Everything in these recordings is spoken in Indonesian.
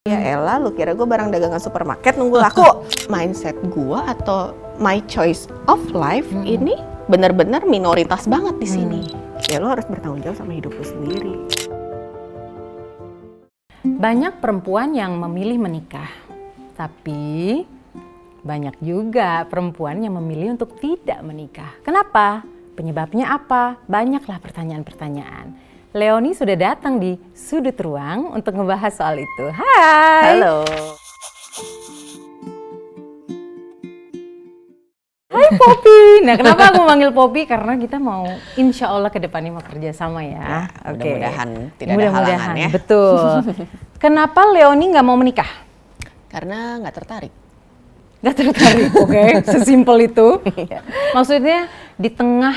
Ya elah, lu kira gue barang dagangan supermarket nunggu laku? Mindset gue atau my choice of life ini benar-benar minoritas banget di sini. Ya lo harus bertanggung jawab sama hidup lo sendiri. Banyak perempuan yang memilih menikah, tapi banyak juga perempuan yang memilih untuk tidak menikah. Kenapa? Penyebabnya apa? Banyaklah pertanyaan-pertanyaan. Leonie sudah datang di Sudut Ruang untuk ngebahas soal itu. Hai! Halo. Hai Poppy! Nah, kenapa aku manggil Poppy? Karena kita mau insya Allah ke depannya mau kerja sama ya. Mudah-mudahan tidak ada halangan ya. Betul. Kenapa Leonie nggak mau menikah? Karena nggak tertarik. Nggak tertarik, oke. Sesimpel itu. Maksudnya di tengah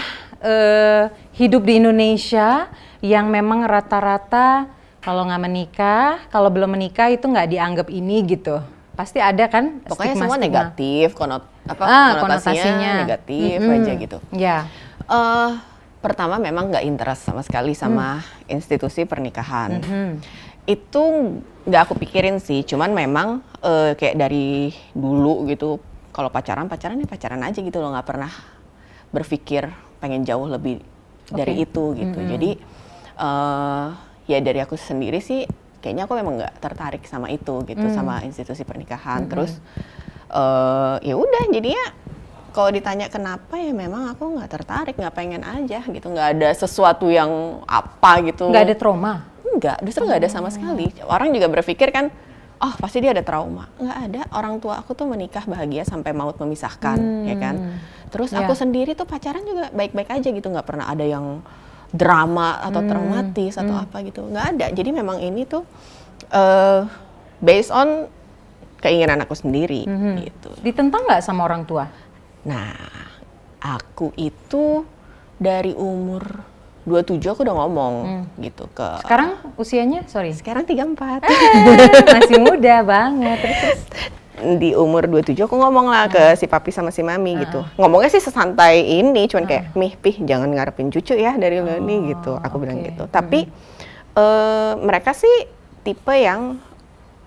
hidup di Indonesia yang memang rata-rata kalau nggak menikah, kalau belum menikah itu nggak dianggap ini gitu. Pasti ada kan Pokoknya stigma-stigma. semua negatif, konotasinya negatif aja gitu. Ya. Pertama memang nggak interest sama sekali sama institusi pernikahan. Itu nggak aku pikirin sih, cuman memang kayak dari dulu gitu, kalau pacaran ya pacaran aja gitu loh, nggak pernah berpikir pengen jauh lebih dari itu gitu. Jadi ya dari aku sendiri sih kayaknya aku memang nggak tertarik sama itu gitu, sama institusi pernikahan. Terus ya udah jadinya kalau ditanya kenapa ya memang aku nggak tertarik, nggak pengen aja gitu, nggak ada sesuatu yang apa gitu. Nggak ada trauma? Enggak, justru nggak ada sama sekali. Orang juga berpikir kan, oh pasti dia ada trauma. Nggak ada, orang tua aku tuh menikah bahagia sampai maut memisahkan, ya kan. Terus aku sendiri tuh pacaran juga baik-baik aja gitu, nggak pernah ada yang drama atau traumatis atau apa gitu, nggak ada. Jadi memang ini tuh based on keinginan aku sendiri gitu. Ditentang nggak sama orang tua? Nah, aku itu dari umur 27 aku udah ngomong gitu ke... Sekarang usianya, Sekarang 34. masih muda banget. Terus. Di umur 27 aku ngomong lah ke si papi sama si mami gitu. Ngomongnya sih sesantai ini, cuman kayak, Pih, jangan ngarepin cucu ya dari Leonie gitu. Aku bilang gitu. Tapi mereka sih tipe yang,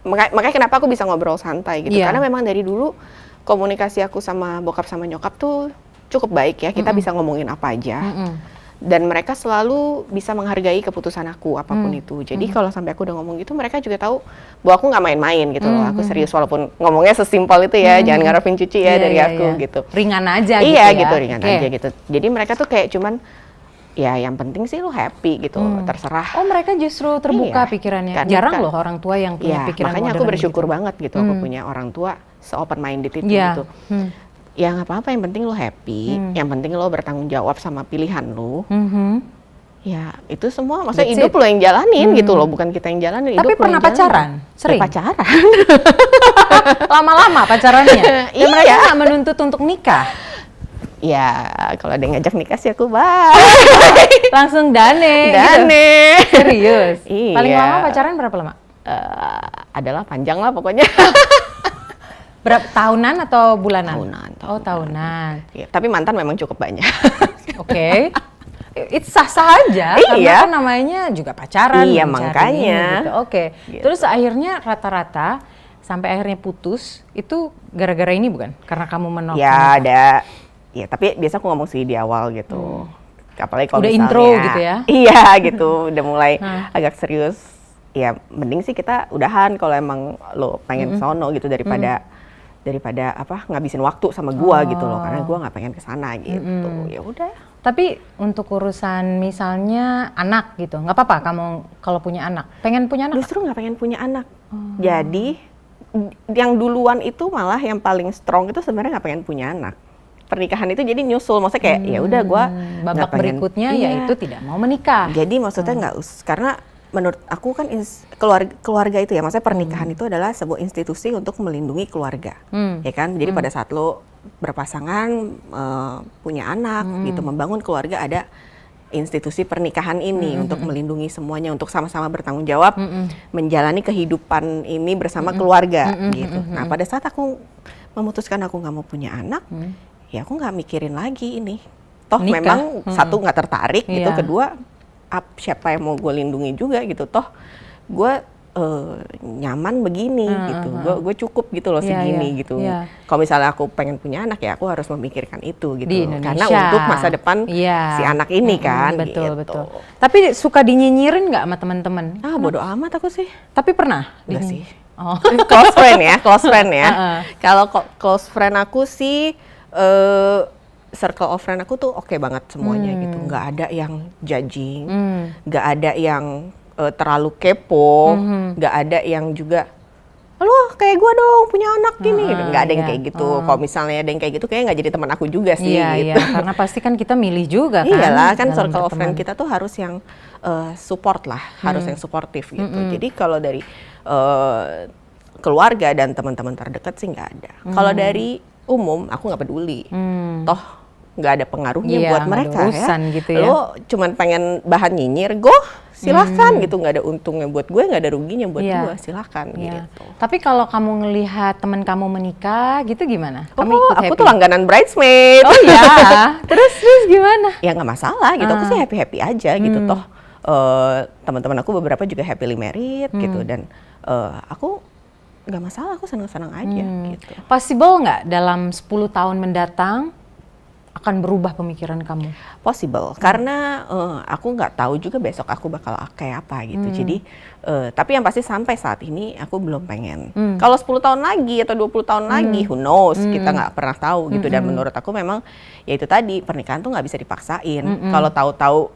makanya kenapa aku bisa ngobrol santai gitu. Karena memang dari dulu komunikasi aku sama bokap sama nyokap tuh cukup baik ya. Kita bisa ngomongin apa aja. Dan mereka selalu bisa menghargai keputusan aku apapun itu. Jadi kalau sampai aku udah ngomong gitu, mereka juga tahu bahwa aku nggak main-main gitu loh. Aku serius walaupun ngomongnya sesimpel itu ya, jangan ngarepin cuci ya dari aku gitu. Ringan aja gitu iya, ya. gitu ringan aja gitu. Jadi mereka tuh kayak cuman ya yang penting sih lu happy gitu, terserah. Oh, mereka justru terbuka pikirannya. Jarang loh orang tua yang punya pikiran makanya modern aku bersyukur gitu. banget gitu aku punya orang tua se-open minded itu gitu. Ya nggak apa-apa, yang penting lo happy, yang penting lo bertanggung jawab sama pilihan lo. Ya itu semua, maksudnya hidup lo yang jalanin gitu loh, bukan kita yang jalanin. Tapi pernah pacaran? Sering? Pacaran. Lama-lama pacarannya? Dan mereka nggak menuntut untuk nikah? Ya kalau ada yang ngajak nikah sih aku bye. Langsung dane gitu. Serius? Iya. Paling lama pacaran berapa lama? Adalah panjang lah pokoknya. Berapa tahunan atau bulanan? Tahunan. Oh, tahunan. Ya, tapi mantan memang cukup banyak. Oke. It's sah-sah aja, karena kan namanya juga pacaran. Iya, makanya. Gitu. Oke. Gitu. Terus akhirnya rata-rata sampai akhirnya putus, itu gara-gara ini bukan? Karena kamu menolak? Ya ada. Ya tapi biasa aku ngomong sih di awal gitu. Apalagi kalau udah misalnya, intro gitu ya? Iya gitu, udah mulai agak serius. Ya mending sih kita udahan kalau emang lo pengen sono gitu daripada apa ngabisin waktu sama gua gitu loh, karena gua nggak pengen kesana gitu. Ya udah. Tapi untuk urusan misalnya anak gitu, nggak apa-apa kamu kalau punya anak? Pengen punya anak? Justru nggak pengen punya anak. Jadi yang duluan itu malah yang paling strong itu sebenarnya nggak pengen punya anak. Pernikahan itu jadi nyusul, maksudnya kayak ya udah gua babak berikutnya yaitu tidak mau menikah. Jadi maksudnya karena menurut aku kan keluarga itu ya, maksudnya pernikahan itu adalah sebuah institusi untuk melindungi keluarga, ya kan? Jadi pada saat lo berpasangan, punya anak gitu, membangun keluarga, ada institusi pernikahan ini untuk melindungi semuanya, untuk sama-sama bertanggung jawab menjalani kehidupan ini bersama keluarga gitu. Nah pada saat aku memutuskan aku nggak mau punya anak, ya aku nggak mikirin lagi ini. Toh nikah. Memang satu nggak tertarik gitu, kedua siapa yang mau gue lindungi juga gitu. Toh gue nyaman begini gitu. Gue cukup gitu loh segini gitu. Kalau misalnya aku pengen punya anak ya aku harus memikirkan itu gitu. Di Indonesia. Karena untuk masa depan si anak ini kan. Betul, gitu. betul. Tapi suka dinyinyirin nggak sama teman-teman? Bodo amat aku sih. Tapi pernah? Enggak sih. Close friend ya. Kalau close friend aku sih circle of friend aku tuh oke banget semuanya gitu. Nggak ada yang judging, nggak ada yang terlalu kepo, nggak ada yang juga lo kayak gue dong punya anak gini, nggak ada yang kayak gitu. Kalau misalnya ada yang kayak gitu, kayaknya nggak jadi teman aku juga sih. Gitu. Karena pasti kan kita milih juga kan. Iyalah kan circle of friend kita tuh harus yang support lah, harus yang suportif gitu. Jadi kalau dari keluarga dan teman-teman terdekat sih nggak ada. Kalau dari umum aku nggak peduli. Toh nggak ada pengaruhnya buat mereka ya. Gitu ya. Lo cuman pengen bahan nyinyir, silahkan gitu, nggak ada untungnya buat gue, nggak ada ruginya buat gue, silahkan gitu. Tapi kalau kamu ngelihat teman kamu menikah gitu gimana? Kamu aku tuh langganan bridesmaid. Oh iya, terus gimana? Ya nggak masalah gitu, aku sih happy aja gitu. Toh teman-teman aku beberapa juga happily married gitu, dan aku nggak masalah, aku senang-senang aja gitu. Possible nggak dalam 10 tahun mendatang akan berubah pemikiran kamu? Possible, karena aku nggak tahu juga besok aku bakal kayak apa gitu. Jadi, tapi yang pasti sampai saat ini aku belum pengen. Kalau 10 tahun lagi atau 20 tahun lagi, who knows, kita nggak pernah tahu gitu. Dan menurut aku memang, ya itu tadi, pernikahan tuh nggak bisa dipaksain. Kalau tahu-tau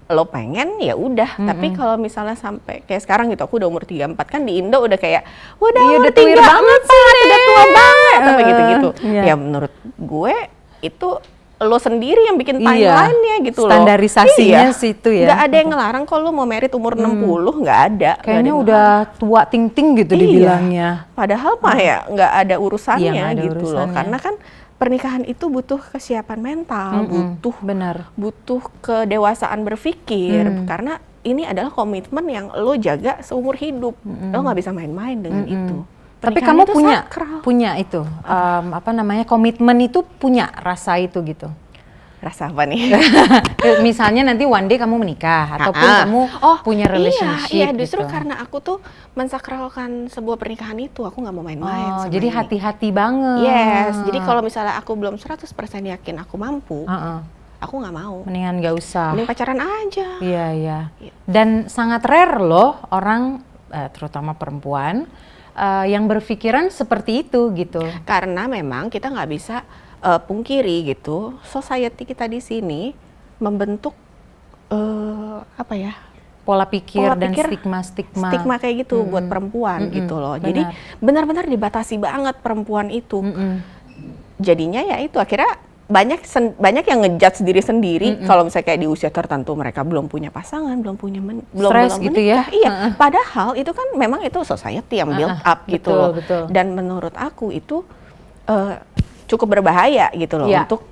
lo pengen ya udah, tapi kalau misalnya sampai kayak sekarang gitu, aku udah umur 34 kan di Indo udah kayak udah tua banget sih, udah tua banget apa gitu-gitu. Ya menurut gue itu lo sendiri yang bikin timeline-nya gitu loh. Standarisasinya situ ya. Nggak ada yang ngelarang kalau lo mau merit umur 60, nggak ada. Kayaknya udah tua ting-ting gitu dibilangnya. Padahal mah ya nggak ada urusannya gitu loh. Karena kan pernikahan itu butuh kesiapan mental, butuh kedewasaan berpikir. Karena ini adalah komitmen yang lo jaga seumur hidup. Lo nggak bisa main-main dengan itu. Tapi kamu punya itu komitmen itu, punya rasa itu gitu. Rasa apa nih? Misalnya nanti one day kamu menikah ataupun kamu punya relationship. Iya, justru gitu. karena aku tuh mensakralkan sebuah pernikahan itu, aku nggak mau main-main. Jadi hati-hati banget. Yes, jadi kalau misalnya aku belum 100% yakin aku mampu, aku nggak mau. Mendingan nggak usah. Mending pacaran aja. Iya. Dan sangat rare loh orang, terutama perempuan, yang berpikiran seperti itu gitu. Karena memang kita nggak bisa pungkiri gitu, society kita di sini membentuk pola pikir dan stigma kayak gitu buat perempuan gitu loh. Jadi benar-benar dibatasi banget perempuan itu. Jadinya ya itu akhirnya banyak yang ngejudge diri sendiri kalau misalnya kayak di usia tertentu mereka belum punya pasangan, belum Stress gitu menikah. Ya. Iya, padahal itu kan memang itu society yang build up gitu loh. Betul. Dan menurut aku itu cukup berbahaya gitu loh untuk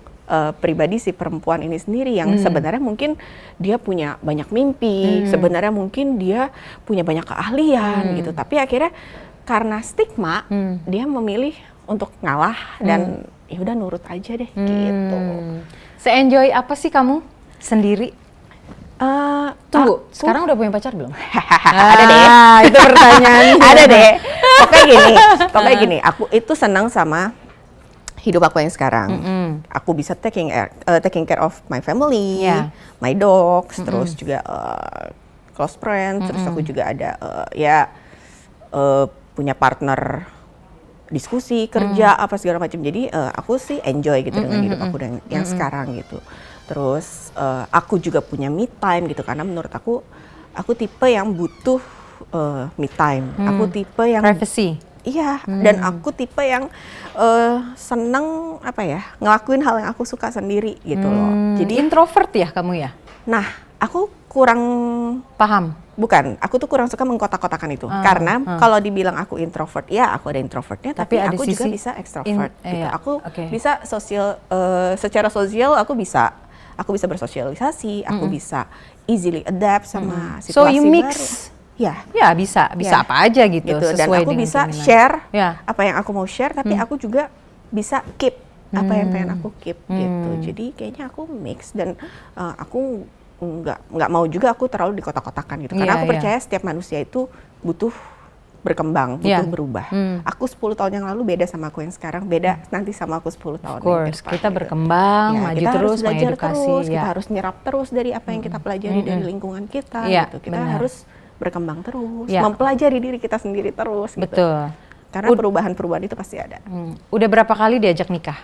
pribadi si perempuan ini sendiri yang sebenarnya mungkin dia punya banyak mimpi, sebenarnya mungkin dia punya banyak keahlian gitu, tapi akhirnya karena stigma dia memilih untuk ngalah dan ya udah nurut aja deh gitu. Se-enjoy apa sih kamu sendiri? Tunggu, sekarang udah punya pacar belum? Ada deh. Itu pertanyaan. Ada deh. Pokoknya gini, aku itu senang sama hidup aku yang sekarang. Aku bisa taking care of my family, my dogs, terus juga close friends, terus aku juga ada punya partner diskusi, kerja, apa segala macam. Jadi aku sih enjoy gitu dengan hidup aku yang sekarang gitu. Terus aku juga punya me time gitu, karena menurut aku tipe yang butuh me time. Aku tipe yang privacy. Iya, dan aku tipe yang seneng ngelakuin hal yang aku suka sendiri gitu loh. Jadi introvert ya kamu ya? Nah, aku kurang paham. Bukan, aku tuh kurang suka mengkotak-kotakan itu. Karena kalau dibilang aku introvert, ya aku ada introvertnya, tapi aku juga bisa extrovert. Gitu. Aku bisa secara sosial aku bisa bersosialisasi, aku bisa easily adapt sama situasi so you mix. Baru. Ya bisa apa aja gitu. Dan aku bisa share apa yang aku mau share, tapi aku juga bisa keep apa yang pengen aku keep gitu. Jadi kayaknya aku mix, dan aku nggak mau juga aku terlalu dikotak-kotakan gitu, karena aku percaya setiap manusia itu butuh berkembang, butuh Yeah. berubah. Aku 10 tahun yang lalu beda sama aku yang sekarang, beda nanti sama aku 10 tahun Of course, yang depan, kita gitu. berkembang, Ya, maju kita harus terus, belajar mengedukasi. terus, Ya. kita harus nyerap terus dari apa yang kita pelajari dari lingkungan kita, Iya, gitu. Kita benar. harus berkembang terus, Ya. mempelajari diri kita sendiri terus, gitu. Betul. Karena perubahan-perubahan itu pasti ada. Udah berapa kali diajak nikah?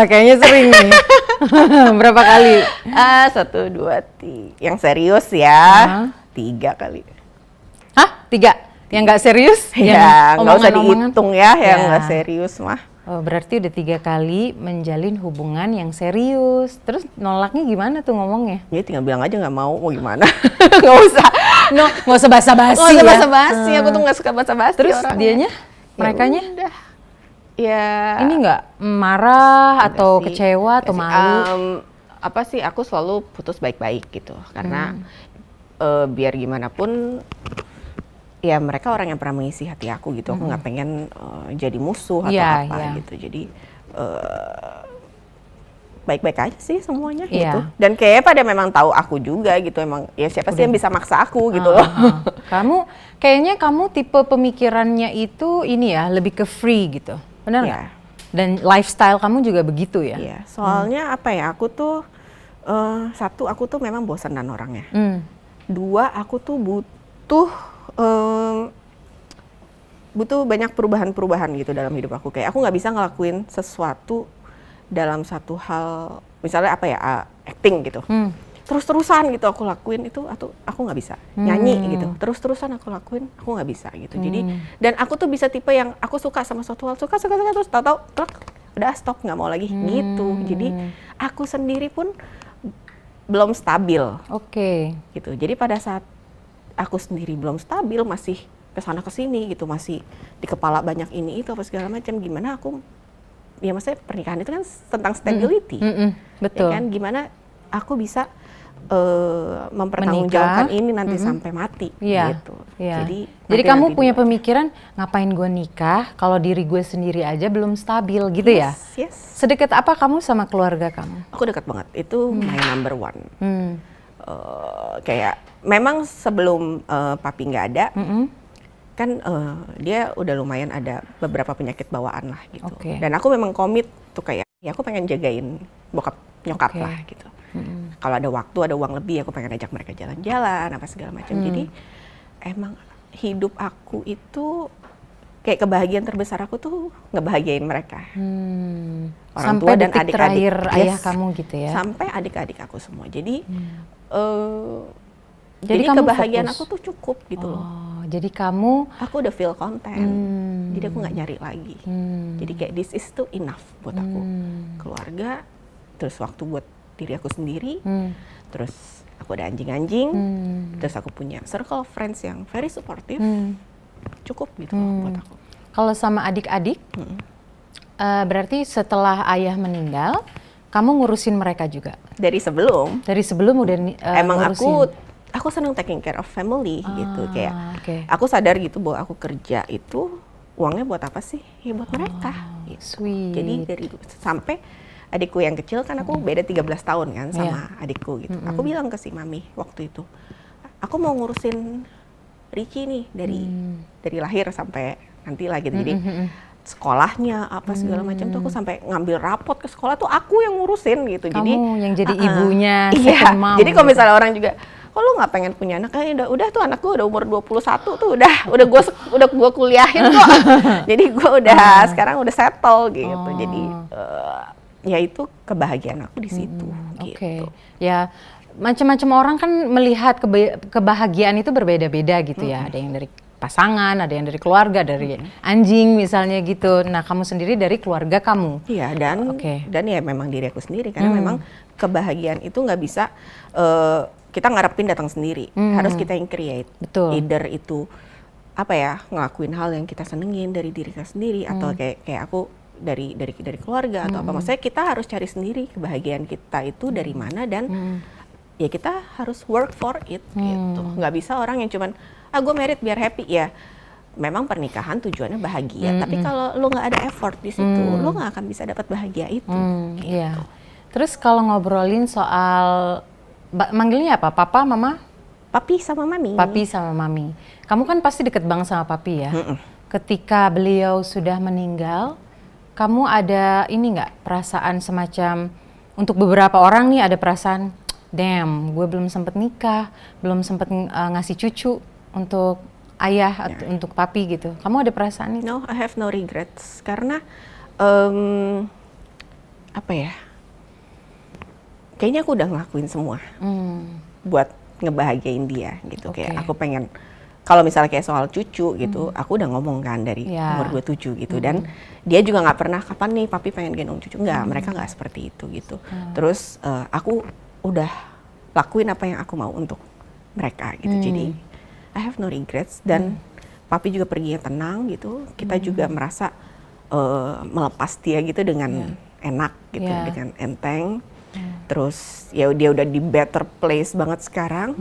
Kayaknya sering nih. Berapa kali? 1, 2, 3. Yang serius ya, 3 kali. Hah? 3? Yang nggak serius? Ya, nggak usah omongan-omongan? dihitung ya, yang Ya. nggak serius mah. Oh, berarti udah 3 kali menjalin hubungan yang serius. Terus nolaknya gimana tuh ngomongnya? Ya tinggal bilang aja nggak mau gimana. Nggak usah. No, nggak usah basa-basi Nggak usah ya. basa-basi, aku tuh nggak suka basa-basi. Terus orangnya. dianya, Ya merekanya? udah. Ya. Ini nggak marah Enggak atau sih, kecewa atau enggak sih. malu? Apa sih, aku selalu putus baik-baik gitu. Karena biar gimana pun, ya mereka orang yang pernah mengisi hati aku gitu. Aku nggak pengen jadi musuh atau Iya, apa iya. gitu. Jadi baik-baik aja sih semuanya Iya. gitu. Dan kayaknya pada memang tahu aku juga gitu. Emang ya siapa sih yang bisa maksa aku gitu loh. Kayaknya kamu tipe pemikirannya itu ini ya, lebih ke free gitu. Benar nggak? Iya. Dan lifestyle kamu juga begitu ya? Iya, soalnya apa ya, aku tuh satu, aku tuh memang bosenan orangnya. Dua, aku tuh butuh banyak perubahan-perubahan gitu dalam hidup aku. Kayak aku nggak bisa ngelakuin sesuatu dalam satu hal, misalnya apa ya, acting gitu. Terus-terusan gitu aku lakuin itu, atau aku nggak bisa. Nyanyi gitu, terus-terusan aku lakuin, aku nggak bisa gitu. Jadi, dan aku tuh bisa tipe yang aku suka sama suatu hal, suka terus tahu-tahu udah stop, nggak mau lagi gitu. Jadi aku sendiri pun belum stabil. Oke. Gitu. Jadi pada saat aku sendiri belum stabil, masih kesana kesini gitu, masih di kepala banyak ini itu apa segala macam, gimana aku, ya maksudnya pernikahan itu kan tentang stability, Betul. ya kan, gimana aku bisa mempertanggungjawabkan ini nanti sampai mati, Iya. gitu. Iya. Jadi kamu nanti punya dulu aja. pemikiran ngapain gue nikah kalau diri gue sendiri aja belum stabil gitu ya? Yes. Sedekat apa kamu sama keluarga kamu? Aku dekat banget, itu my number one. Kayak memang sebelum papi nggak ada, kan dia udah lumayan ada beberapa penyakit bawaan lah gitu. Oke. Dan aku memang komit tuh kayak, ya aku pengen jagain bokap nyokap Oke. lah gitu. Kalau ada waktu, ada uang lebih, aku pengen ajak mereka jalan-jalan apa segala macam. Jadi emang hidup aku itu kayak kebahagiaan terbesar aku tuh ngebahagiain mereka. Orang Sampai tua dan detik adik-adik. terakhir ayah Yes. kamu gitu ya? Sampai adik-adik aku semua. Jadi Jadi jadi kamu kebahagiaan fokus. aku tuh cukup gitu loh. Oh, jadi kamu Aku udah feel content. Jadi aku nggak nyari lagi. Jadi kayak this is tuh enough buat aku. Keluarga, terus waktu buat diri aku sendiri, terus aku ada anjing-anjing, terus aku punya circle of friends yang very supportive. Cukup gitu loh buat aku. kalau sama adik-adik, berarti setelah ayah meninggal, kamu ngurusin mereka juga? Dari sebelum, Dari sebelum udah emang ngurusin? aku seneng taking care of family gitu. Kayak Oke. aku sadar gitu bahwa aku kerja itu uangnya buat apa sih? Ya buat mereka. Gitu. Sweet. Jadi dari sampai adikku yang kecil, kan aku beda 13 tahun kan sama adikku gitu. Aku bilang ke si mami waktu itu, aku mau ngurusin Ricky nih dari lahir sampai nanti lah gitu. Jadi sekolahnya apa segala macam tuh aku sampai ngambil rapot ke sekolah tuh aku yang ngurusin gitu. Kamu Jadi yang jadi ibunya, iya. second mom Jadi kalau gitu. misalnya orang juga, kok lu nggak pengen punya anak? Kayaknya udah tuh anakku udah umur 21 tuh udah gua kuliahin kok. Jadi gua udah sekarang udah settle gitu. Jadi ya itu kebahagiaan aku di situ gitu. Oke. Ya, macam-macam orang kan melihat kebahagiaan itu berbeda-beda gitu ya. Ada yang dari pasangan, ada yang dari keluarga, dari anjing misalnya gitu. Nah, kamu sendiri dari keluarga kamu. Iya, dan Oke. dan ya memang diri aku sendiri, karena memang kebahagiaan itu nggak bisa kita ngarepin datang sendiri. Harus kita yang create. Betul. Either itu apa ya, ngelakuin hal yang kita senengin dari diri kita sendiri, atau kayak aku dari keluarga atau apa. Maksudnya kita harus cari sendiri kebahagiaan kita itu dari mana, dan ya kita harus work for it gitu. Nggak bisa orang yang cuman gue married biar happy ya. Memang pernikahan tujuannya bahagia, tapi kalau lo nggak ada effort di situ, lo nggak akan bisa dapat bahagia itu. Gitu. Iya. Terus kalau ngobrolin soal manggilnya apa? Papa, mama? Papi sama mami. Papi sama mami. Kamu kan pasti deket banget sama papi ya. Ketika beliau sudah meninggal, kamu ada ini nggak perasaan semacam, untuk beberapa orang nih ada perasaan, damn, gue belum sempet nikah, belum sempet ngasih cucu untuk ayah atau untuk papi gitu. Kamu ada perasaan itu? No, I have no regrets. Karena apa ya? Kayaknya aku udah ngelakuin semua buat ngebahagiain dia gitu. Kayak aku pengen, kalau misalnya kayak soal cucu gitu, aku udah ngomong kan dari umur 27 gitu. Dan dia juga nggak pernah, kapan nih papi pengen gendong cucu. Nggak, mereka nggak seperti itu gitu. Terus aku udah lakuin apa yang aku mau untuk mereka gitu. Jadi I have no regrets. Dan papi juga perginya tenang gitu. Kita juga merasa melepas dia gitu dengan enak gitu, dengan enteng. Terus ya dia udah di better place banget sekarang.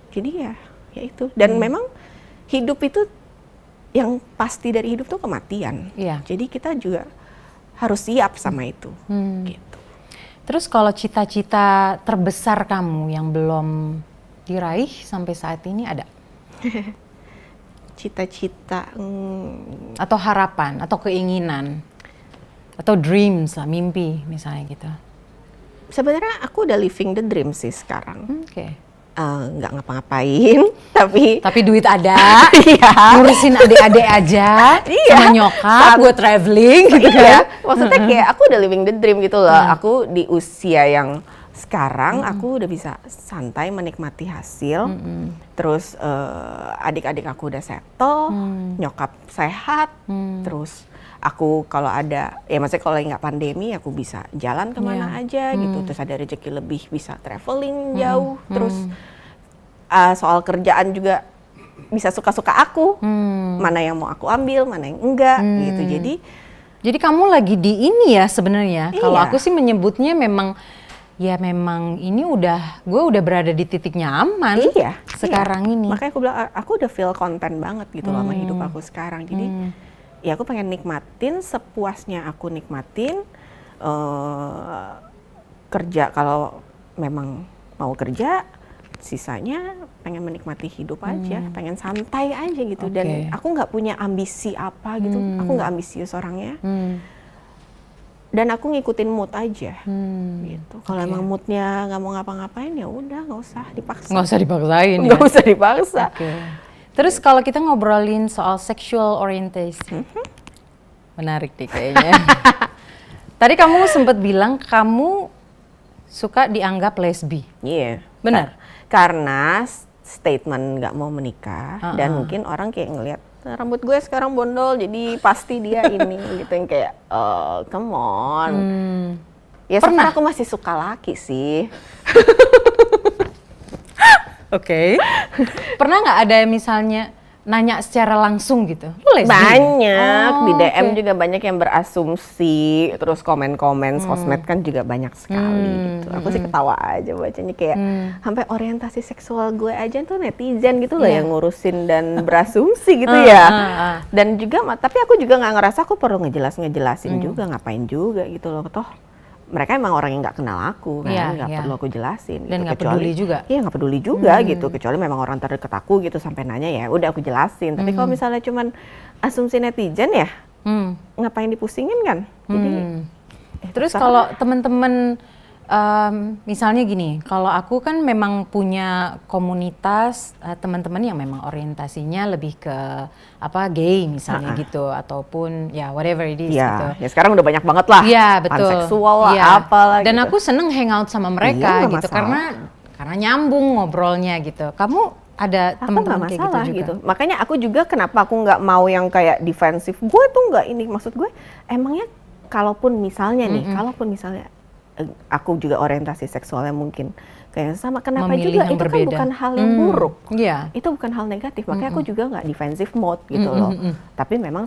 Jadi ya itu. Dan memang hidup itu, yang pasti dari hidup tuh kematian. Jadi kita juga harus siap sama itu. Gitu. Terus kalau cita-cita terbesar kamu yang belum diraih sampai saat ini ada? Cita-cita atau harapan atau keinginan atau dreams lah, mimpi misalnya gitu. Sebenarnya aku udah living the dream sih sekarang. Nggak ngapa-ngapain, tapi duit ada, ngurusin adik-adik aja, sama nyokap, gue traveling gitu kan. Maksudnya kayak aku udah living the dream gitu loh. Aku di usia yang sekarang aku udah bisa santai menikmati hasil. Terus adik-adik aku udah settle, nyokap sehat. Terus aku kalau ada, ya maksudnya kalau nggak pandemi aku bisa jalan kemana aja gitu. Terus ada rezeki lebih bisa traveling jauh. Terus soal kerjaan juga bisa suka-suka aku. Mana yang mau aku ambil, mana yang enggak gitu. Jadi kamu lagi di ini ya sebenarnya. Kalau aku sih menyebutnya memang ini gue udah berada di titik nyaman sekarang ini. Makanya aku bilang aku udah feel content banget gitu loh sama hidup aku sekarang. Jadi ya aku pengen nikmatin sepuasnya aku nikmatin, kerja kalau memang mau kerja, sisanya pengen menikmati hidup aja, pengen santai aja gitu. Dan aku nggak punya ambisi apa gitu, aku nggak ambisius orangnya. Dan aku ngikutin mood aja, gitu. Kalau emang moodnya nggak mau ngapa-ngapain ya udah nggak usah dipaksa. Nggak usah dipaksain. Nggak usah dipaksa. Terus kalau kita ngobrolin soal sexual orientation, menarik deh kayaknya. Tadi kamu sempat bilang kamu suka dianggap lesbi. Iya. Benar. Karena statement nggak mau menikah dan mungkin orang kayak ngelihat rambut gue sekarang bondol jadi pasti dia ini gitu, yang kayak come on. Ya pernah aku masih suka laki sih. Pernah nggak ada misalnya nanya secara langsung gitu? Banyak, di DM juga banyak yang berasumsi, terus komen-komen sosmed kan juga banyak sekali gitu. Aku sih ketawa aja bacanya, kayak sampai orientasi seksual gue aja tuh netizen gitu loh yang ngurusin dan berasumsi gitu ya. Dan juga, tapi aku juga nggak ngerasa aku perlu ngejelasin juga, ngapain juga gitu loh. Toh mereka emang orang yang nggak kenal aku kan, nggak perlu aku jelasin. Dan gitu. nggak peduli juga. Iya, nggak peduli juga gitu, kecuali memang orang terdekat aku gitu sampai nanya, ya udah aku jelasin. Tapi kalau misalnya cuman asumsi netizen ya, ngapain dipusingin kan? Jadi terus kalau teman-teman misalnya gini, kalau aku kan memang punya komunitas teman-teman yang memang orientasinya lebih ke gay misalnya gitu, ataupun ya whatever it is gitu. Ya sekarang udah banyak banget lah. Iya, betul. Panseksual lah, apalah. Dan gitu. aku seneng hangout sama mereka gitu karena nyambung ngobrolnya gitu. Kamu ada teman-teman kayak gitu juga? Gitu. Makanya aku juga kenapa aku nggak mau yang kayak defensif. Gue tuh nggak ini, maksud gue emangnya kalaupun misalnya aku juga orientasi seksualnya mungkin kayak sama, kenapa memilih juga itu berbeda. Kan bukan hal yang buruk, itu bukan hal negatif, makanya aku juga nggak defensive mode gitu loh. Tapi memang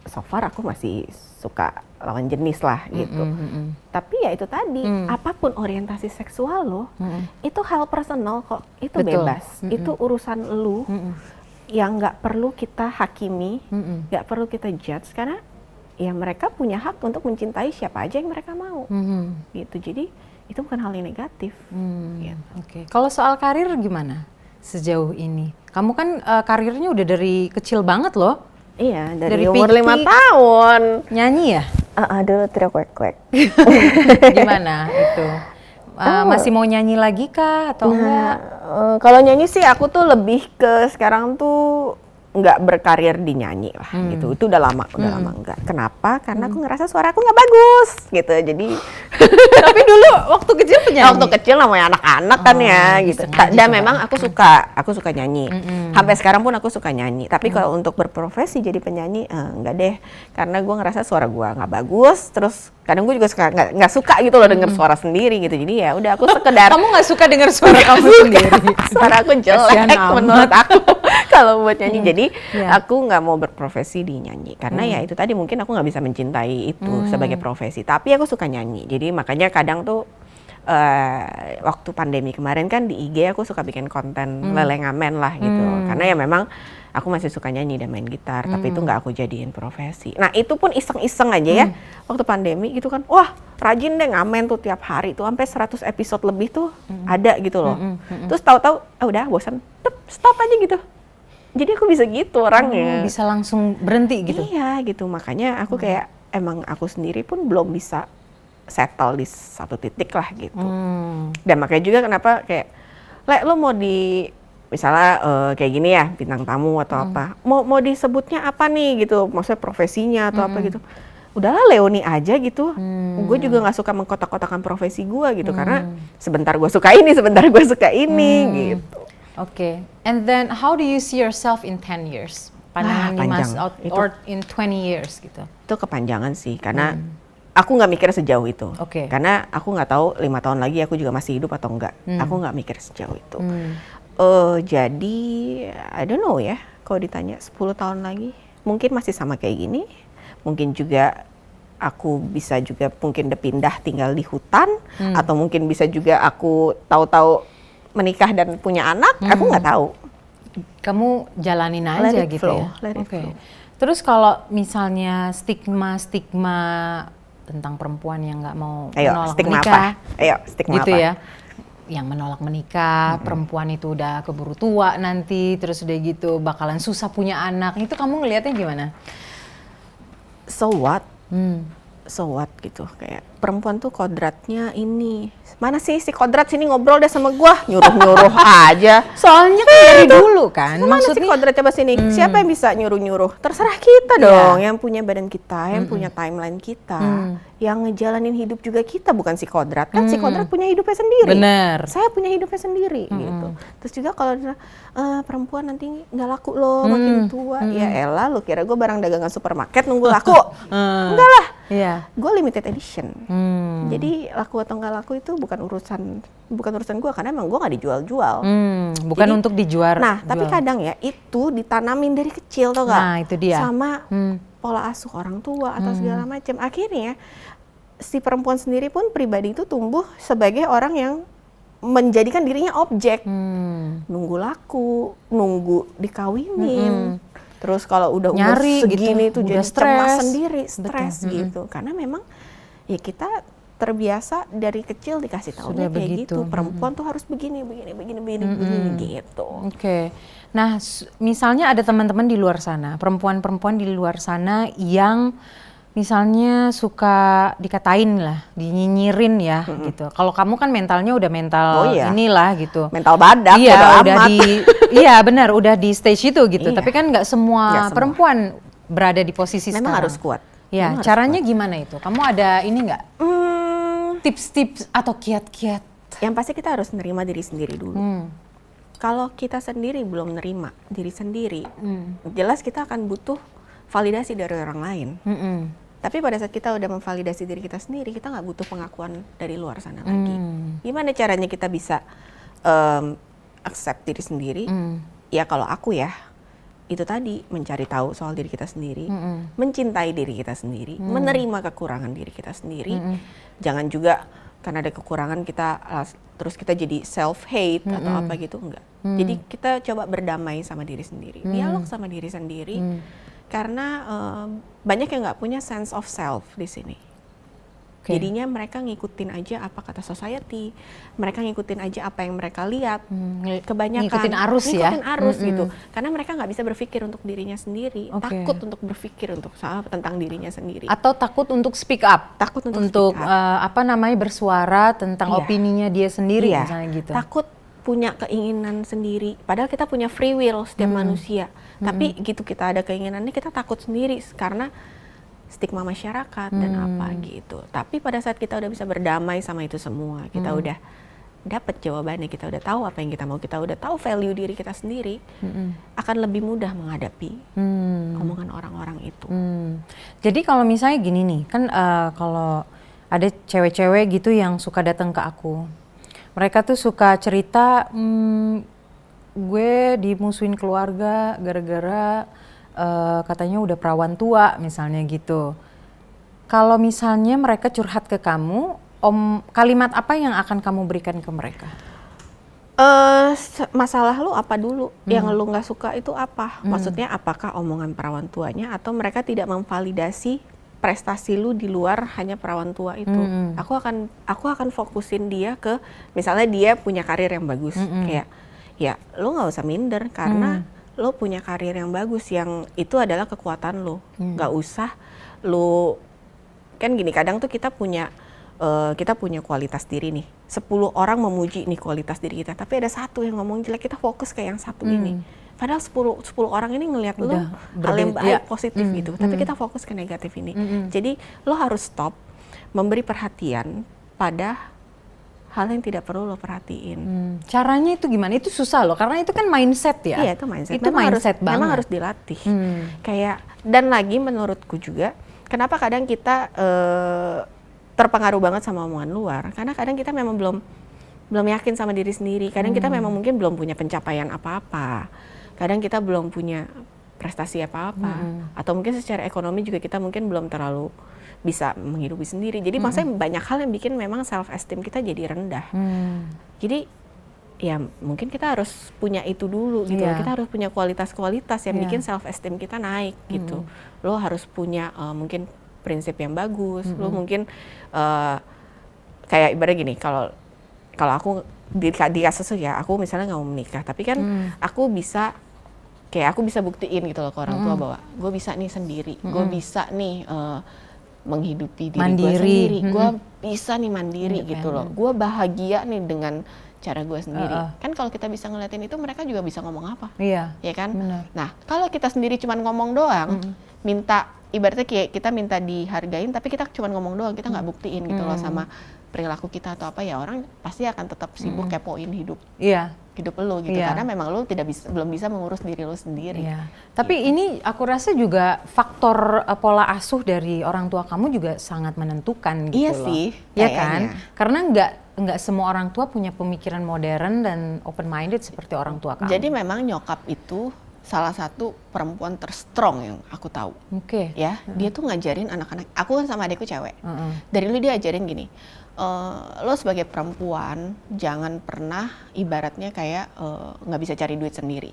so far aku masih suka lawan jenis lah gitu. Tapi ya itu tadi, apapun orientasi seksual lo, itu hal personal kok, itu bebas, itu urusan lu yang nggak perlu kita hakimi, nggak perlu kita judge, karena ya mereka punya hak untuk mencintai siapa aja yang mereka mau, gitu. Jadi itu bukan hal yang negatif. Gitu. Kalau soal karir gimana? sejauh ini? Kamu kan karirnya udah dari kecil banget loh. Iya, dari Dari umur 5 pik-pik. tahun. Nyanyi ya? Dulu trio kuek-kuek. Gimana itu? Masih mau nyanyi lagi kah atau enggak? Kalau nyanyi sih aku tuh lebih ke sekarang tuh nggak berkarir di nyanyi lah gitu. Itu udah lama enggak. Kenapa? Karena aku ngerasa suara aku nggak bagus gitu. Jadi Tapi dulu waktu kecil penyanyi. waktu kecil namanya anak-anak kan ya gitu. iseng aja Dan coba. memang aku suka nyanyi. Sampai sekarang pun aku suka nyanyi. Tapi kalau untuk berprofesi jadi penyanyi enggak deh. Karena gue ngerasa suara gue nggak bagus. Terus kadang gue juga nggak suka gitu loh denger suara sendiri gitu. Jadi ya udah aku sekedar Kamu nggak suka dengar suara kamu sendiri? suara aku Kasihan jelek amat. menurut aku kalau buat nyanyi. Jadi Iya. aku nggak mau berprofesi di nyanyi karena ya itu tadi mungkin aku nggak bisa mencintai itu sebagai profesi. Tapi aku suka nyanyi. Jadi makanya kadang tuh waktu pandemi kemarin kan di IG aku suka bikin konten lele ngamen lah gitu. Karena ya memang aku masih suka nyanyi dan main gitar, tapi itu nggak aku jadiin profesi. Nah itu pun iseng-iseng aja ya, waktu pandemi gitu kan, wah rajin deh ngamen tuh tiap hari tuh, sampai 100 episode lebih tuh ada gitu loh. Terus tahu-tahu, udah bosan, stop aja gitu. Jadi aku bisa gitu orangnya. Bisa langsung berhenti gitu? Iya gitu, makanya aku kayak emang aku sendiri pun belum bisa settle di satu titik lah gitu. Dan makanya juga kenapa kayak, lo mau di misalnya kayak gini ya bintang tamu atau apa, mau disebutnya apa nih gitu, maksudnya profesinya atau apa gitu. Udahlah Leonie aja gitu. Gue juga nggak suka mengkotak-kotakan profesi gue gitu karena sebentar gue suka ini, sebentar gue suka ini gitu. Oke. And then how do you see yourself in 10 years? Pandangan panjang. or in 20 years gitu. Itu kepanjangan sih karena aku nggak mikir sejauh itu. Oke. Karena aku nggak tahu 5 tahun lagi aku juga masih hidup atau enggak. Aku nggak mikir sejauh itu. Jadi I don't know ya, kalau ditanya 10 tahun lagi mungkin masih sama kayak gini, mungkin juga aku bisa juga mungkin pindah tinggal di hutan, atau mungkin bisa juga aku tahu-tahu menikah dan punya anak, aku nggak tahu. Kamu jalanin aja Let it gitu flow, ya. let it Oke. flow. Terus kalau misalnya stigma tentang perempuan yang nggak mau Ayo, menolak stigma menikah, apa? Ayo, stigma gitu apa? ya. Yang menolak menikah, perempuan itu udah keburu tua nanti, terus udah gitu bakalan susah punya anak. Itu kamu ngelihatnya gimana? So what? So what gitu, kayak perempuan tuh kodratnya ini. Mana sih si kodrat sini ngobrol deh sama gua, nyuruh-nyuruh aja. Soalnya kan dari dulu kan, Mana sih kodrat, coba sini? Siapa yang bisa nyuruh-nyuruh? Terserah kita dong, yang punya badan kita, yang punya timeline kita, yang ngejalanin hidup juga kita, bukan si kodrat. Kan si kodrat punya hidupnya sendiri. Bener. Saya punya hidupnya sendiri gitu. Terus juga kalau perempuan nanti nggak laku loh, makin tua. Ya elah, lu kira gua barang dagangan supermarket nunggu laku? Enggak lah. Iya. Gue limited edition. Jadi laku atau nggak laku itu bukan urusan gue, karena emang gue nggak dijual-jual. Bukan Jadi, untuk dijual. Nah, tapi kadang ya itu ditanamin dari kecil, tau gak? Nah, itu dia. Sama pola asuh orang tua atau segala macam. Akhirnya si perempuan sendiri pun pribadi itu tumbuh sebagai orang yang menjadikan dirinya objek. Nunggu laku, nunggu dikawinin. Terus kalau udah umur Nyari segini gitu, tuh udah jadi cemas stres. sendiri, stres gitu. Karena memang ya kita terbiasa dari kecil dikasih taunya Sudah kayak begitu. gitu. Perempuan tuh harus begini gitu. Oke. Nah, misalnya ada teman-teman di luar sana, perempuan-perempuan di luar sana yang misalnya suka dikatain lah, dinyinyirin ya gitu. Kalau kamu kan mentalnya udah mental Oh iya. inilah gitu. Mental badak, Iya, bodo udah amat. iya benar, udah di stage itu gitu. Iya. Tapi kan nggak Nggak semua semua. perempuan berada di posisi Memang sekarang. harus kuat. Ya, Memang harus caranya gimana itu? Kamu ada ini nggak? kuat. Tips-tips atau kiat-kiat? Yang pasti kita harus nerima diri sendiri dulu. Kalau kita sendiri belum nerima diri sendiri, jelas kita akan butuh validasi dari orang lain. Tapi pada saat kita udah memvalidasi diri kita sendiri, kita nggak butuh pengakuan dari luar sana lagi. Gimana caranya kita bisa accept diri sendiri? Ya kalau aku ya, itu tadi mencari tahu soal diri kita sendiri, mencintai diri kita sendiri, menerima kekurangan diri kita sendiri. Jangan juga karena ada kekurangan kita terus kita jadi self hate atau apa gitu, enggak. Jadi kita coba berdamai sama diri sendiri, dialog sama diri sendiri, karena banyak yang nggak punya sense of self di sini. Jadinya mereka ngikutin aja apa kata society, mereka ngikutin aja apa yang mereka lihat. Kebanyakan ngikutin arus gitu. Karena mereka nggak bisa berpikir untuk dirinya sendiri, takut untuk berpikir untuk tentang dirinya sendiri. Atau takut untuk speak up, takut untuk speak up. Bersuara tentang opininya dia sendiri, misalnya gitu. Takut punya keinginan sendiri. Padahal kita punya free will setiap manusia. Tapi gitu kita ada keinginannya, kita takut sendiri karena stigma masyarakat dan apa gitu. Tapi pada saat kita udah bisa berdamai sama itu semua, kita udah dapat jawabannya, kita udah tahu apa yang kita mau, kita udah tahu value diri kita sendiri, akan lebih mudah menghadapi omongan orang-orang itu. Jadi kalau misalnya gini nih, kan kalau ada cewek-cewek gitu yang suka datang ke aku, mereka tuh suka cerita, gue dimusuhin keluarga gara-gara katanya udah perawan tua misalnya gitu. Kalau misalnya mereka curhat ke kamu, kalimat apa yang akan kamu berikan ke mereka? Masalah lu apa dulu? Yang lu nggak suka itu apa? Maksudnya apakah omongan perawan tuanya atau mereka tidak memvalidasi prestasi lu di luar hanya perawan tua itu? Aku akan fokusin dia ke, misalnya dia punya karir yang bagus, kayak ya lu nggak usah minder karena lo punya karir yang bagus, yang itu adalah kekuatan lo. Nggak usah lo, kan gini, kadang tuh kita punya kualitas diri nih. 10 orang memuji nih kualitas diri kita, tapi ada satu yang ngomong jelek, kita fokus ke yang satu ini. Padahal 10 orang ini ngelihat lo hal yang baik, positif gitu. Tapi kita fokus ke negatif ini. Jadi lo harus stop memberi perhatian pada hal yang tidak perlu lo perhatiin. Caranya itu gimana? Itu susah loh, karena itu kan mindset ya. Iya, itu mindset. Itu mindset banget. Memang harus dilatih. Kayak, dan lagi menurutku juga, kenapa kadang kita terpengaruh banget sama omongan luar? Karena kadang kita memang belum yakin sama diri sendiri. Kadang kita memang mungkin belum punya pencapaian apa-apa. Kadang kita belum punya prestasi apa-apa. Atau mungkin secara ekonomi juga kita mungkin belum terlalu bisa menghidupi sendiri. Jadi maksudnya banyak hal yang bikin memang self esteem kita jadi rendah. Jadi ya mungkin kita harus punya itu dulu gitu. Kita harus punya kualitas-kualitas yang bikin self esteem kita naik gitu. Lo harus punya mungkin prinsip yang bagus. Lo mungkin kayak ibarat gini, kalau aku di kasus ya, aku misalnya nggak mau menikah, tapi kan aku bisa buktiin gitu loh ke orang tua bahwa gue bisa nih sendiri, gue bisa nih menghidupi diri gue sendiri, gue bisa nih mandiri gitu loh, gue bahagia nih dengan cara gue sendiri. Kan kalau kita bisa ngeliatin itu, mereka juga bisa ngomong apa, ya kan? Bener. Nah kalau kita sendiri cuma ngomong doang, minta, ibaratnya kayak kita minta dihargain, tapi kita cuma ngomong doang, kita nggak buktiin gitu loh sama perilaku kita atau apa, ya orang pasti akan tetap sibuk kepoin hidup lo gitu, karena memang lo belum bisa mengurus diri lo sendiri. Tapi ini aku rasa juga faktor pola asuh dari orang tua kamu juga sangat menentukan gitu loh. Sih, ya kan? Karena nggak semua orang tua punya pemikiran modern dan open minded seperti orang tua kamu. Jadi memang nyokap itu salah satu perempuan terstrong yang aku tahu. Ya, dia tuh ngajarin anak-anak. Aku kan sama adikku cewek. Dari dulu dia ajarin gini, lo sebagai perempuan jangan pernah ibaratnya kayak nggak bisa cari duit sendiri,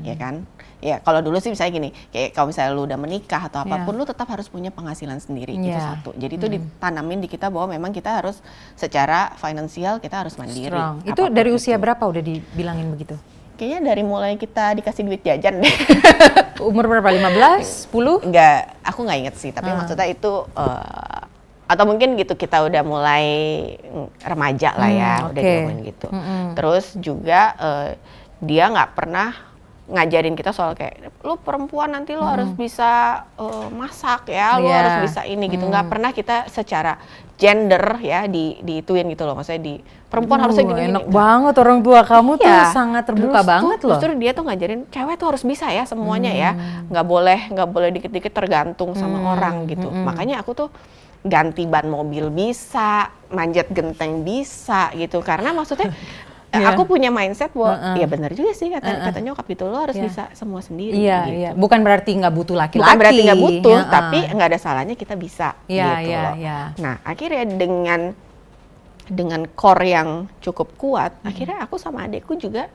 ya kan? Ya kalau dulu sih misalnya gini, kayak kalau misalnya lo udah menikah atau apapun, lo tetap harus punya penghasilan sendiri, itu satu. Jadi itu ditanamin di kita bahwa memang kita harus secara finansial kita harus mandiri. Itu dari usia berapa udah dibilangin begitu? Kayaknya dari mulai kita dikasih duit jajan deh. Umur berapa? 15? 10? Enggak, aku nggak inget sih. Tapi maksudnya itu, atau mungkin gitu kita udah mulai remaja lah ya, udah ngomongin gitu. Terus juga dia nggak pernah ngajarin kita soal kayak, lu perempuan nanti lu harus bisa masak ya, lu harus bisa ini gitu. Nggak pernah kita secara gender ya diituin gitu loh, maksudnya di perempuan harusnya gini. Enak banget, orang tua kamu tuh sangat terbuka banget loh. Justru dia tuh ngajarin cewek tuh harus bisa ya semuanya ya, nggak boleh dikit-dikit tergantung sama orang gitu. Makanya aku tuh ganti ban mobil bisa, manjat genteng bisa gitu, karena maksudnya aku punya mindset bahwa ya benar juga sih kata nyokap gitu, lo harus bisa semua sendiri. Gitu. Bukan berarti nggak butuh laki-laki. Bukan berarti nggak butuh, tapi nggak ada salahnya kita bisa gitu loh. Nah akhirnya dengan core yang cukup kuat, akhirnya aku sama adekku juga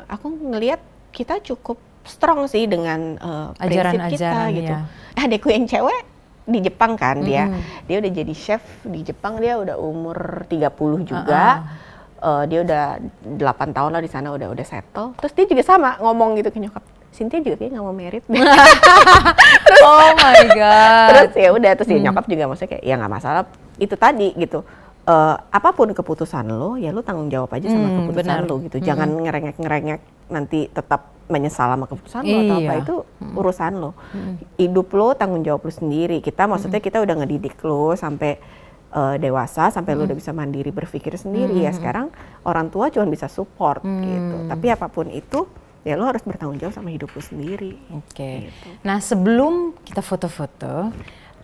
aku ngelihat kita cukup strong sih dengan prinsip kita gitu. Adekku yang cewek di Jepang kan dia udah jadi chef di Jepang, dia udah umur 30 juga. Dia udah 8 tahun lah di sana, udah settle. Terus dia juga sama ngomong gitu ke nyokap, Cynthia juga kayaknya nggak mau merit. Oh my god. Terus ya udah, terus ya nyokap juga maksudnya kayak ya nggak masalah, itu tadi gitu. Apapun keputusan lo, ya lo tanggung jawab aja sama keputusan lo gitu. Jangan ngerengek nanti tetap menyesal sama keputusan lo atau apa, itu urusan lo. Hidup lo tanggung jawab lo sendiri. Maksudnya kita udah ngedidik lo sampai dewasa, sampai lo udah bisa mandiri berpikir sendiri. Ya sekarang orang tua cuma bisa support gitu. Tapi apapun itu, ya lo harus bertanggung jawab sama hidup lo sendiri. Oke. Gitu. Nah sebelum kita foto-foto,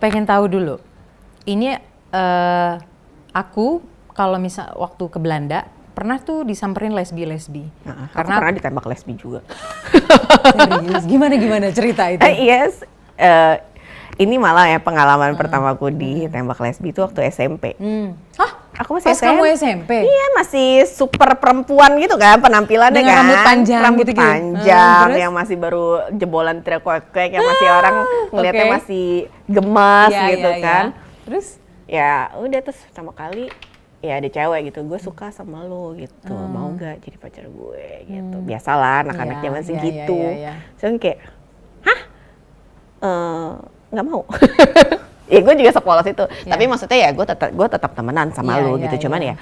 pengen tahu dulu. Ini aku kalau misal waktu ke Belanda pernah tuh disamperin lesbi. Karena aku pernah ditembak lesbi juga. Serius? Gimana cerita itu? Yes. Ini malah ya pengalaman pertamaku ditembak lesbi itu waktu SMP. Hah? Aku masih Pas kamu SMP? Iya, masih super perempuan gitu kan penampilannya. Dengan kan. rambut panjang rambut gitu-gitu? panjang, Terus? yang masih baru jebolan trek-trek, yang masih orang ngeliatnya Oke. masih gemas Iya, gitu iya, kan. iya. Terus? Ya udah, terus pertama kali ya ada cewek gitu, gue suka sama lo gitu, mau gak jadi pacar gue gitu. Biasalah anak-anak Iya, zaman iya, segitu. iya. So kayak, hah? Nggak mau. Ya gue juga sepolos itu. Tapi maksudnya ya gue tetap temenan sama lo gitu. Cuman ya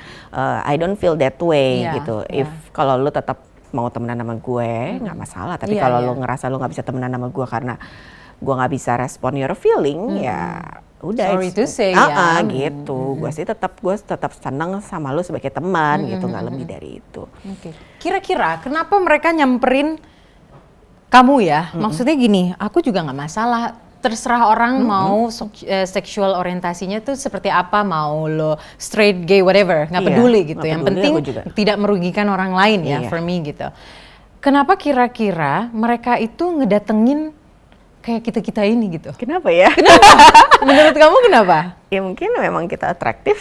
I don't feel that way gitu. If kalau lo tetap mau temenan sama gue nggak masalah. Tapi kalau lo ngerasa lo nggak bisa temenan sama gue karena gue nggak bisa respon your feeling, ya udah. Sorry to say gitu. Gue tetap senang sama lo sebagai teman gitu, nggak lebih dari itu. Oke. Kira-kira kenapa mereka nyamperin kamu ya? Maksudnya gini, aku juga nggak masalah. Terserah orang mau seksual orientasinya tuh seperti apa, mau lo straight, gay, whatever, nggak peduli gitu. Yang penting tidak merugikan orang lain ya, for me gitu. Kenapa kira-kira mereka itu ngedatengin kayak kita ini gitu? Kenapa ya? Menurut kamu kenapa? Ya mungkin memang kita atraktif.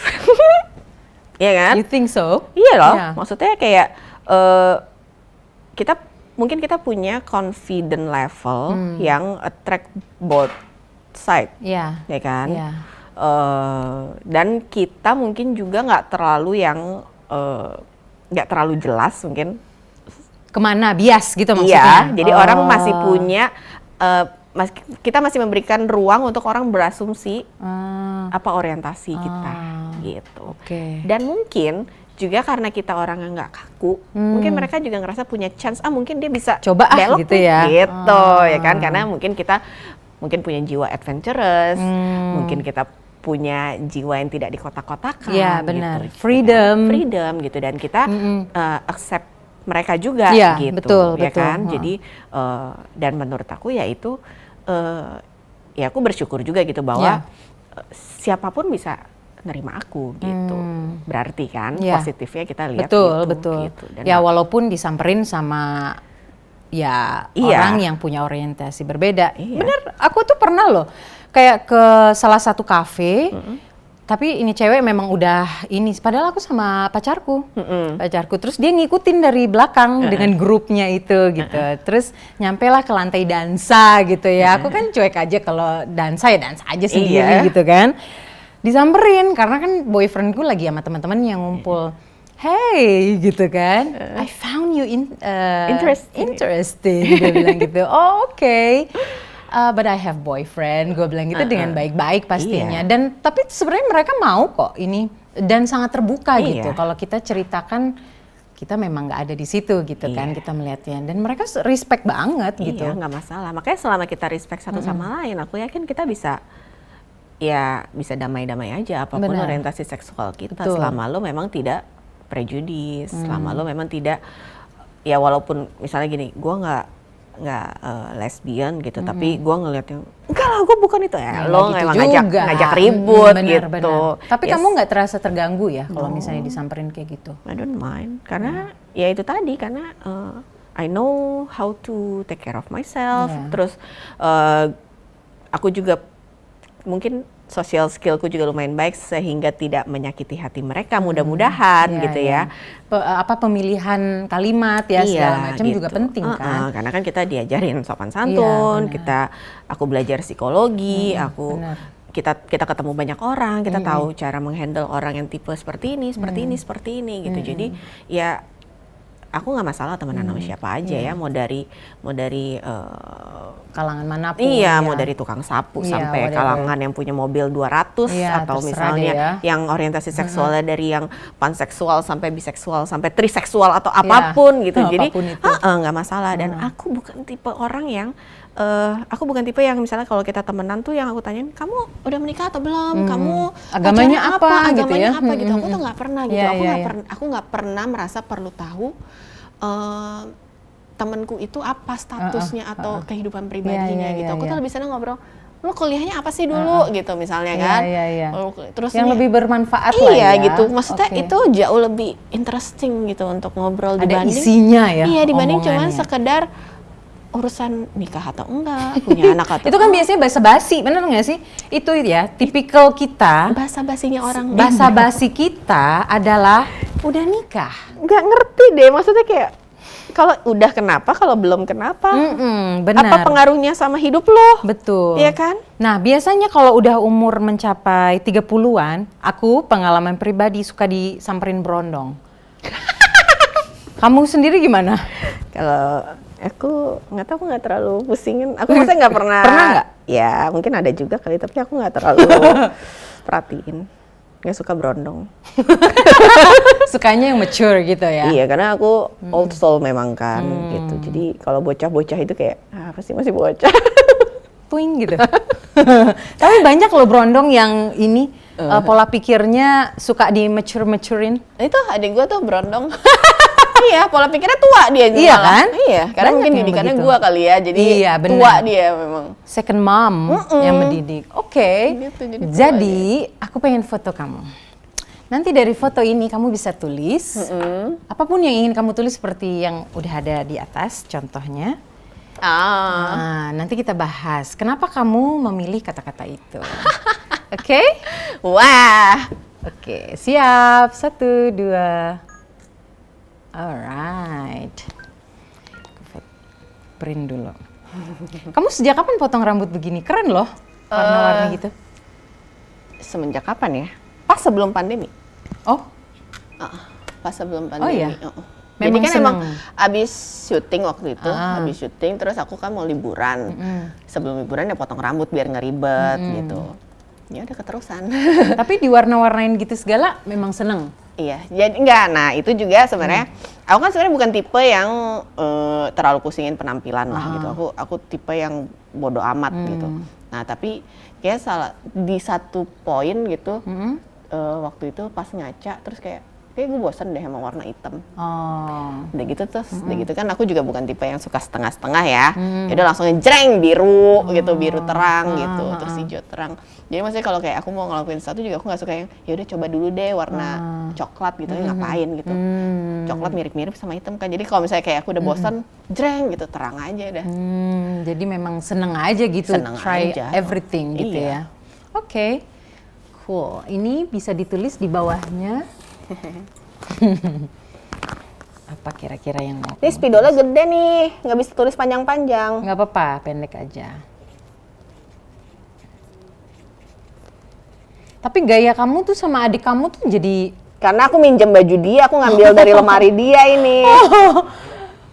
Iya kan? You think so? Iya loh, maksudnya kayak mungkin kita punya confident level yang attract both side, ya kan? Dan kita mungkin juga nggak terlalu jelas mungkin kemana bias gitu maksudnya. Iya, jadi orang masih punya kita masih memberikan ruang untuk orang berasumsi apa orientasi kita gitu. Dan mungkin juga karena kita orang yang nggak kaku, mungkin mereka juga ngerasa punya chance, mungkin dia bisa coba gitu ya. Gitu ya kan, karena mungkin kita punya jiwa adventurous, mungkin kita punya jiwa yang tidak dikotak-kotakan. Iya benar, gitu, freedom gitu, dan kita accept mereka juga gitu, betul. kan. Jadi dan menurut aku ya itu ya aku bersyukur juga gitu bahwa siapapun bisa nerima aku gitu. Berarti kan positifnya kita lihat betul. Gitu. Dan ya walaupun disamperin sama orang yang punya orientasi berbeda. Bener, aku tuh pernah loh kayak ke salah satu kafe. Tapi ini cewek memang udah padahal aku sama pacarku. Terus dia ngikutin dari belakang dengan grupnya itu gitu. Terus nyampelah ke lantai dansa gitu ya. Aku kan cuek aja kalau dansa ya dansa aja sendiri gitu kan. Disamperin karena kan boyfriendku lagi sama teman-teman yang ngumpul. Hey gitu kan. I found you interesting. Dia bilang gitu. Oh oke. But I have boyfriend, gue bilang gitu dengan baik-baik pastinya. Dan tapi sebenarnya mereka mau kok ini dan sangat terbuka gitu. Kalau kita ceritakan kita memang nggak ada di situ gitu kan, kita melihatnya. Dan mereka respect banget gitu. Iya, nggak masalah. Makanya selama kita respect satu sama lain, aku yakin kita bisa damai-damai aja apapun orientasi seksual kita. Selama lo memang tidak prejudis, selama lo memang tidak, ya walaupun misalnya gini, gue nggak lesbian gitu, tapi gue ngeliatnya enggak lah, gue bukan itu ya, lo gitu memang ngajak ribut gitu. Tapi kamu nggak terasa terganggu ya kalau misalnya disamperin kayak gitu? I don't mind, karena ya itu tadi, karena I know how to take care of myself. Terus aku juga mungkin social skillku juga lumayan baik sehingga tidak menyakiti hati mereka, mudah-mudahan gitu ya. Pemilihan kalimat ya segala macam juga penting kan. Karena kan kita diajarin sopan santun, aku belajar psikologi, kita ketemu banyak orang, kita tahu cara menghandle orang yang tipe seperti ini gitu. Jadi ya aku nggak masalah temenan sama siapa aja ya, mau dari kalangan manapun. Iya, mau dari tukang sapu sampai kalangan yang punya mobil 200 atau misalnya yang orientasi seksualnya dari yang panseksual sampai biseksual sampai triseksual atau apapun gitu. Jadi nggak masalah, dan aku bukan tipe orang yang misalnya kalau kita temenan tuh yang aku tanyain, kamu udah menikah atau belum? Kamu agamanya apa gitu ya? Gitu. Aku tuh nggak pernah gitu. Aku nggak pernah merasa perlu tahu temenku itu apa statusnya atau kehidupan pribadinya gitu. Aku tuh lebih senang ngobrol, lo kuliahnya apa sih dulu gitu misalnya kan. Terus yang lebih bermanfaat lah ya. Iya gitu. Maksudnya itu jauh lebih interesting gitu untuk ngobrol ada dibanding isinya ya. Iya, dibanding cuma sekedar urusan nikah atau enggak, punya anak atau itu kan biasanya basa-basi, bener nggak sih? Itu ya, tipikal kita. Basa-basinya orang. Basa-basi kita adalah udah nikah. Nggak ngerti deh, maksudnya kayak kalau udah kenapa, kalau belum kenapa? Benar. Apa pengaruhnya sama hidup lo? Betul. Iya kan? Nah, biasanya kalau udah umur mencapai 30-an, aku pengalaman pribadi suka disamperin berondong. Kamu sendiri gimana? Kalau aku nggak tahu, aku nggak terlalu pusingin. Aku maksudnya nggak pernah. Pernah nggak? Ya mungkin ada juga kali, tapi aku nggak terlalu perhatiin. Nggak suka berondong. Sukanya yang mature gitu ya? Iya, karena aku old soul memang kan gitu. Jadi kalau bocah-bocah itu kayak apa sih, masih bocah. Puing gitu. Tapi banyak loh berondong yang ini pola pikirnya suka di-maturin. Itu adik gue tuh berondong. Iya, pola pikirnya tua dia juga. Iya kan? Iya, karena Banyak mungkin yang didikannya begitu. gue kali ya, jadi tua dia memang. Second mom yang mendidik. Oke. Gitu, jadi aku pengen foto kamu. Nanti dari foto ini kamu bisa tulis apapun yang ingin kamu tulis seperti yang udah ada di atas contohnya. Nah, nanti kita bahas kenapa kamu memilih kata-kata itu. Oke? Wah. Oke, siap. 1, 2. Alright. Print dulu. Kamu sejak kapan potong rambut begini? Keren loh, warna-warni gitu. Semenjak kapan ya? Pas sebelum pandemi. Oh, Pas sebelum pandemi. oh iya. Jadi Memang kan seneng. emang abis syuting waktu itu, habis syuting terus aku kan mau liburan. Sebelum liburan ya potong rambut biar nggak ribet gitu. Ya udah keterusan. Tapi diwarna-warnain gitu segala memang seneng. Iya, jadi enggak. Nah itu juga sebenarnya, aku kan sebenarnya bukan tipe yang terlalu pusingin penampilan lah gitu. Aku tipe yang bodo amat gitu. Nah tapi kayak di satu poin gitu, waktu itu pas ngaca terus kayak gue bosen deh sama warna hitam. Udah gitu kan aku juga bukan tipe yang suka setengah-setengah ya. Udah langsung jreng biru gitu, biru terang gitu, terus hijau terang. Jadi maksudnya kalau kayak aku mau ngelakuin sesuatu juga aku nggak suka yang ya udah coba dulu deh warna coklat gitu, ngapain gitu. Coklat mirip-mirip sama hitam kan. Jadi kalau misalnya kayak aku udah bosan, jreng gitu, terang aja dah. Jadi memang seneng aja gitu, Seneng try aja. everything gitu ya. Oke, cool. Ini bisa ditulis di bawahnya. Apa kira-kira yang mau? Ini spidolnya gede nih, nggak bisa tulis panjang-panjang. Nggak apa-apa, pendek aja. Tapi gaya kamu tuh sama adik kamu tuh jadi... Karena aku minjem baju dia, aku ngambil dari lemari dia ini.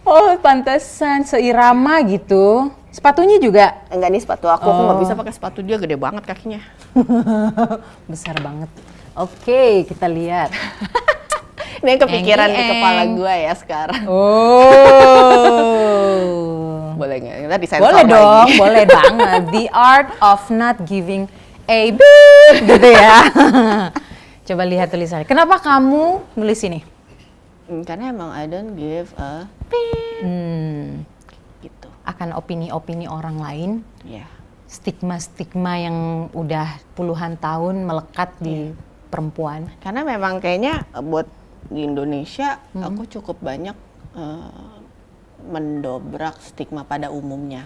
Oh, pantesan seirama gitu. Sepatunya juga? Enggak, nih sepatu aku nggak bisa pakai sepatu dia, gede banget kakinya. Besar banget. Oke, kita lihat. Ini yang kepikiran di kepala gue ya sekarang. Oh. Boleh nggak? Kita disensor Boleh lagi. dong, boleh banget. The art of not giving a beep, gitu ya. Coba lihat tulisannya. Kenapa kamu nulis ini? Karena emang I don't give a beep. Gitu. Akan opini-opini orang lain. Ya. Stigma-stigma yang udah puluhan tahun melekat di perempuan. Karena memang kayaknya buat di Indonesia aku cukup banyak mendobrak stigma pada umumnya.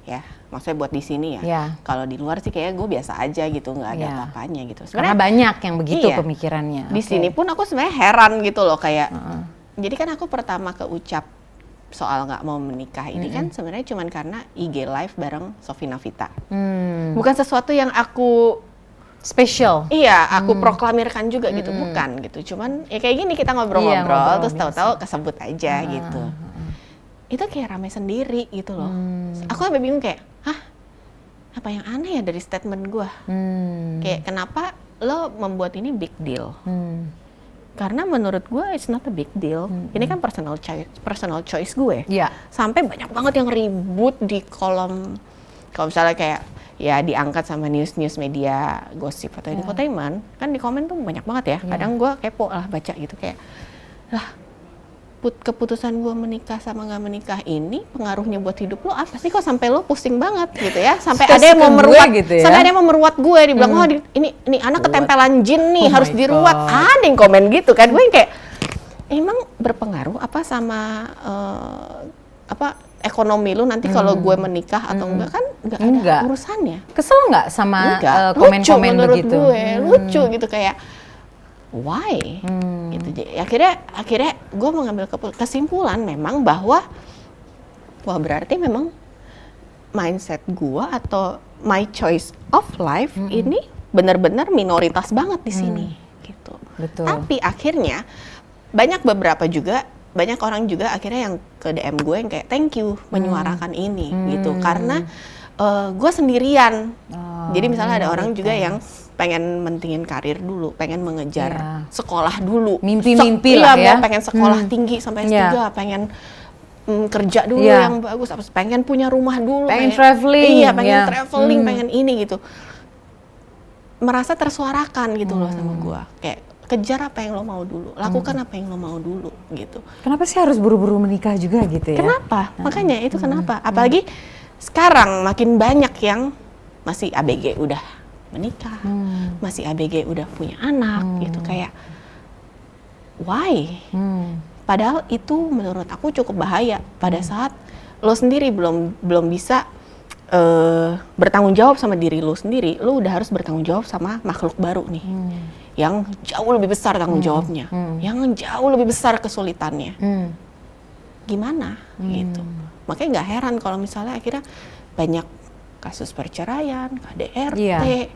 Ya, maksudnya buat di sini ya. Ya. Kalau di luar sih kayaknya gue biasa aja gitu, nggak ada apa-apanya gitu. Karena banyak yang begitu iya, pemikirannya. Di sini pun aku sebenarnya heran gitu loh kayak. Jadi kan aku pertama ke Ucap soal nggak mau menikah ini kan sebenarnya cuman karena IG live bareng Sofi Navita. Bukan sesuatu yang aku Special. iya, aku proklamirkan juga gitu, bukan gitu. Cuman ya kayak gini kita ngobrol-ngobrol, terus tahu-tahu kesebut aja gitu. Itu kayak rame sendiri gitu loh. Aku sampai bingung kayak, hah? Apa yang aneh ya dari statement gue? Kayak kenapa lo membuat ini big deal? Karena menurut gue it's not a big deal. Ini kan personal choice gue. Iya. Sampai banyak banget yang ribut di kolom, kalau misalnya kayak ya diangkat sama news media gosip atau infotainment, kan di komen tuh banyak banget ya. Kadang gue kepo lah baca gitu kayak, lah keputusan gue menikah sama nggak menikah ini pengaruhnya buat hidup lo apa sih, kok sampai lo pusing banget gitu ya, sampai ada yang mau meruat gitu ya? Sampai ada yang mau meruat gue, dibilang oh ini anak ketempelan jin nih, harus diruat. Ada yang komen gitu kan, gue yang kayak emang berpengaruh apa sama ekonomi lu nanti kalau gue menikah atau enggak, kan nggak ada urusannya. Kesel nggak sama komen-komen begitu? Gue lucu gitu kayak why gitu. Jadi akhirnya gue mengambil kesimpulan memang bahwa wah berarti memang mindset gue atau my choice of life ini benar-benar minoritas banget di sini gitu. Betul. Tapi akhirnya banyak orang juga akhirnya yang ke DM gue yang kayak thank you menyuarakan ini gitu, karena gue sendirian. Jadi misalnya ada orang juga yang pengen mentingin karir dulu, pengen mengejar sekolah dulu, mimpi-mimpi lah ya, mau pengen sekolah tinggi sampai S3, pengen kerja dulu yang bagus, pengen punya rumah dulu, pengen traveling, pengen traveling, pengen ini gitu, merasa tersuarakan gitu loh sama gue, kayak kejar apa yang lo mau dulu, lakukan apa yang lo mau dulu gitu. Kenapa sih harus buru-buru menikah juga gitu ya? Kenapa? Makanya itu kenapa? Apalagi sekarang makin banyak yang masih ABG udah menikah, masih ABG udah punya anak gitu, kayak why? Padahal itu menurut aku cukup bahaya pada saat lo sendiri belum bisa bertanggung jawab sama diri lo sendiri, lo udah harus bertanggung jawab sama makhluk baru nih. Yang jauh lebih besar tanggung jawabnya, yang jauh lebih besar kesulitannya. Gimana gitu. Makanya nggak heran kalau misalnya akhirnya banyak kasus perceraian, KDRT,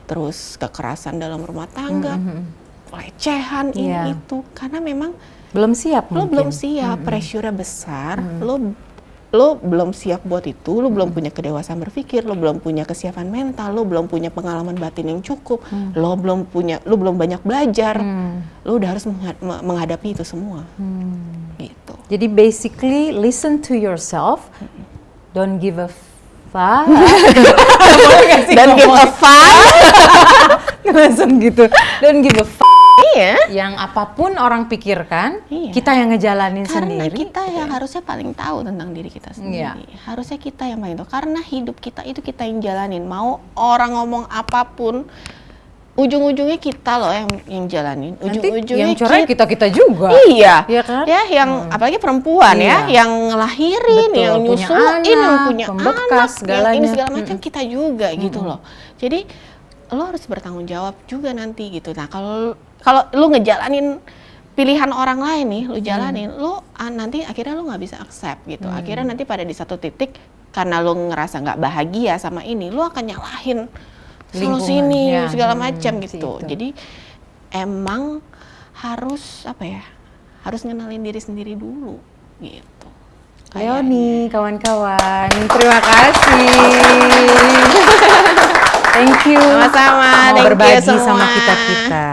terus kekerasan dalam rumah tangga, pelecehan ini itu, karena memang belum siap. Lo belum siap, pressure-nya besar, lo belum siap buat itu, lo belum punya kedewasaan berpikir, lo belum punya kesiapan mental, lo belum punya pengalaman batin yang cukup, lo belum banyak belajar, lo udah harus menghadapi itu semua. Gitu. Jadi basically listen to yourself, don't give a fuck. Don't give a fuck. Langsung gitu. Don't give a fuck. Iya. Yang apapun orang pikirkan, kita yang ngejalanin karena sendiri. Kita yang harusnya paling tahu tentang diri kita sendiri. Harusnya kita yang paling tahu. Karena hidup kita itu kita yang jalanin. Mau orang ngomong apapun, ujung-ujungnya kita loh yang jalanin. Ujung-ujungnya yang coret kita juga. Iya. Iya kan? Ya, yang apalagi perempuan ya, yang ngelahirin, yang nyusuin, yang punya anak, segalanya. yang ini segala macam kita juga gitu loh. Jadi lo harus bertanggung jawab juga nanti gitu. Nah, kalau lu ngejalanin pilihan orang lain nih, lu jalanin, lu nanti akhirnya lu nggak bisa accept gitu. Akhirnya nanti pada di satu titik karena lu ngerasa nggak bahagia sama ini, lu akan nyalahin solusi ini segala macam gitu. Jadi emang harus harus ngenalin diri sendiri dulu gitu. Leonie, kawan-kawan, terima kasih. Thank you. Sama-sama. Mau berbagi sama kita-kita.